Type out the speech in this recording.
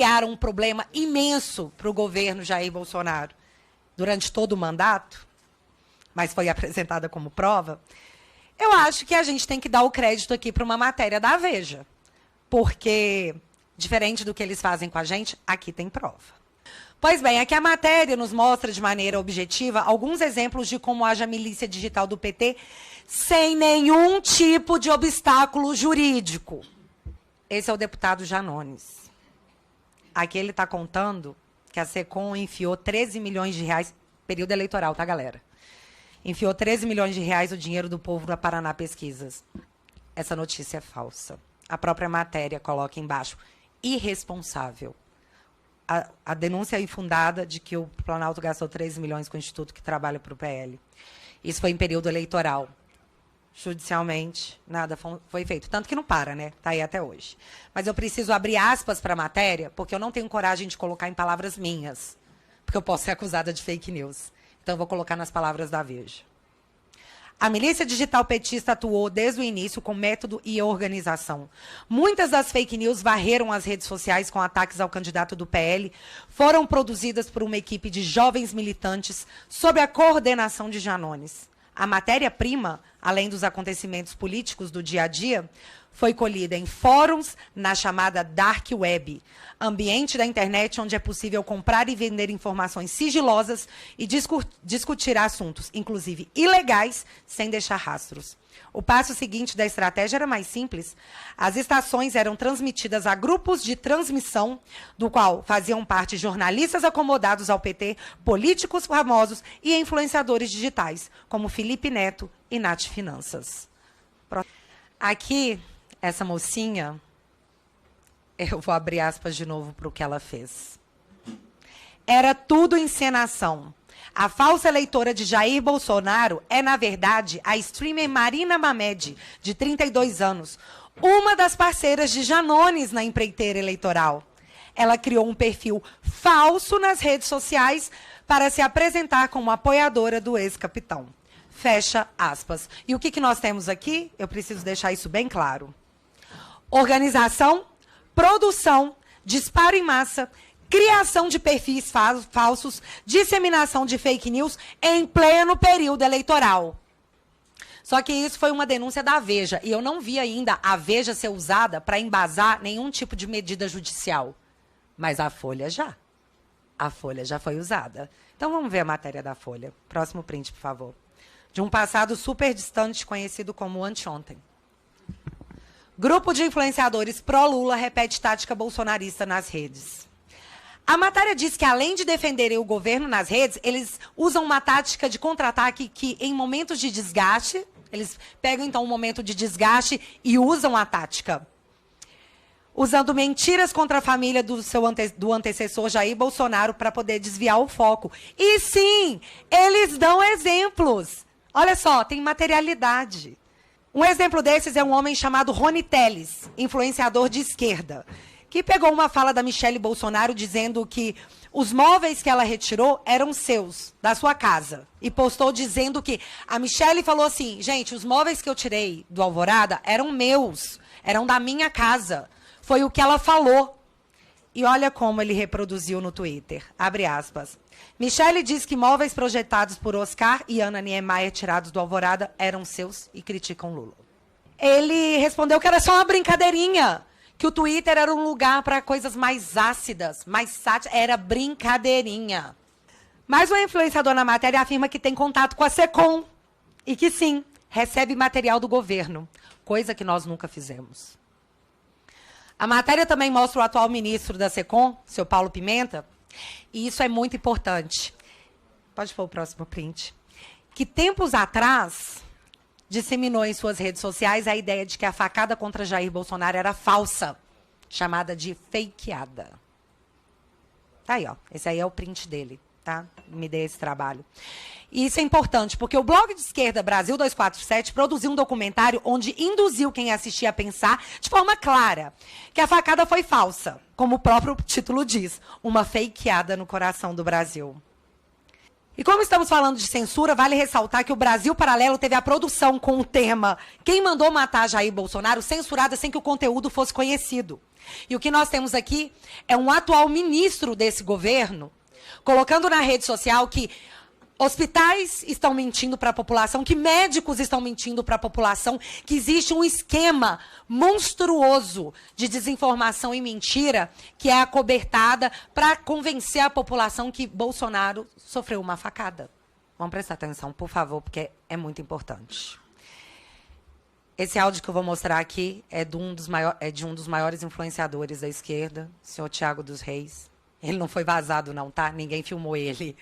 criaram um problema imenso para o governo Jair Bolsonaro durante todo o mandato, mas foi apresentada como prova, eu acho que a gente tem que dar o crédito aqui para uma matéria da Veja, porque, diferente do que eles fazem com a gente, aqui tem prova. Pois bem, aqui a matéria nos mostra de maneira objetiva alguns exemplos de como age a milícia digital do PT sem nenhum tipo de obstáculo jurídico. Esse é o deputado Janones. Aqui ele está contando que a SECOM enfiou 13 milhões de reais, período eleitoral, tá, galera? Enfiou 13 milhões de reais o dinheiro do povo na Paraná Pesquisas. Essa notícia é falsa. A própria matéria coloca embaixo, irresponsável. A denúncia é infundada de que o Planalto gastou 13 milhões com o instituto que trabalha para o PL. Isso foi em período eleitoral. Judicialmente, nada foi feito. Tanto que não para, né? Está aí até hoje. Mas eu preciso abrir aspas para a matéria, porque eu não tenho coragem de colocar em palavras minhas, porque eu posso ser acusada de fake news. Então, eu vou colocar nas palavras da Veja. A milícia digital petista atuou desde o início com método e organização. Muitas das fake news varreram as redes sociais com ataques ao candidato do PL, foram produzidas por uma equipe de jovens militantes sob a coordenação de Janones. A matéria-prima, além dos acontecimentos políticos do dia a dia, foi colhida em fóruns na chamada Dark Web, ambiente da internet onde é possível comprar e vender informações sigilosas e discutir assuntos, inclusive ilegais, sem deixar rastros. O passo seguinte da estratégia era mais simples. As estações eram transmitidas a grupos de transmissão, do qual faziam parte jornalistas acomodados ao PT, políticos famosos e influenciadores digitais, como Felipe Neto e Nath Finanças. Aqui, essa mocinha, eu vou abrir aspas de novo para o que ela fez. Era tudo encenação. A falsa eleitora de Jair Bolsonaro é, na verdade, a streamer Marina Mamed, de 32 anos, uma das parceiras de Janones na empreiteira eleitoral. Ela criou um perfil falso nas redes sociais para se apresentar como apoiadora do ex-capitão. Fecha aspas. E o que nós temos aqui? Eu preciso deixar isso bem claro. Organização, produção, disparo em massa, criação de perfis falsos, disseminação de fake news em pleno período eleitoral. Só que isso foi uma denúncia da Veja, e eu não vi ainda a Veja ser usada para embasar nenhum tipo de medida judicial. Mas a Folha já. A Folha já foi usada. Então vamos ver a matéria da Folha. Próximo print, por favor. De um passado super distante, conhecido como anteontem. Grupo de influenciadores pró-Lula repete tática bolsonarista nas redes. A matéria diz que, além de defenderem o governo nas redes, eles usam uma tática de contra-ataque que, em momentos de desgaste, eles pegam, então, um momento de desgaste e usam a tática. Usando mentiras contra a família do antecessor Jair Bolsonaro para poder desviar o foco. E, sim, eles dão exemplos. Olha só, tem materialidade. Um exemplo desses é um homem chamado Rony Telles, influenciador de esquerda, que pegou uma fala da Michele Bolsonaro dizendo que os móveis que ela retirou eram seus, da sua casa. E postou dizendo que a Michele falou assim, gente, os móveis que eu tirei do Alvorada eram meus, eram da minha casa. Foi o que ela falou. E olha como ele reproduziu no Twitter. Abre aspas. Michele diz que móveis projetados por Oscar e Ana Niemeyer tirados do Alvorada eram seus e criticam Lula. Ele respondeu que era só uma brincadeirinha, que o Twitter era um lugar para coisas mais ácidas, mais sátiras, era brincadeirinha. Mas o influenciador na matéria afirma que tem contato com a SECOM e que, sim, recebe material do governo, coisa que nós nunca fizemos. A matéria também mostra o atual ministro da SECOM, seu Paulo Pimenta, e isso é muito importante. Pode pôr o próximo print. Que tempos atrás disseminou em suas redes sociais a ideia de que a facada contra Jair Bolsonaro era falsa, chamada de fakeada. Tá aí, ó. Esse aí é o print dele, tá? Me dê esse trabalho. E isso é importante, porque o blog de esquerda Brasil 247 produziu um documentário onde induziu quem assistia a pensar, de forma clara, que a facada foi falsa, como o próprio título diz, uma fakeada no coração do Brasil. E como estamos falando de censura, vale ressaltar que o Brasil Paralelo teve a produção com o tema Quem Mandou Matar Jair Bolsonaro censurada sem que o conteúdo fosse conhecido. E o que nós temos aqui é um atual ministro desse governo colocando na rede social que hospitais estão mentindo para a população, que médicos estão mentindo para a população, que existe um esquema monstruoso de desinformação e mentira que é acobertada para convencer a população que Bolsonaro sofreu uma facada. Vamos prestar atenção, por favor, porque é muito importante. Esse áudio que eu vou mostrar aqui é de um dos maiores influenciadores da esquerda, o senhor Tiago dos Reis. Ele não foi vazado não, tá? Ninguém filmou ele.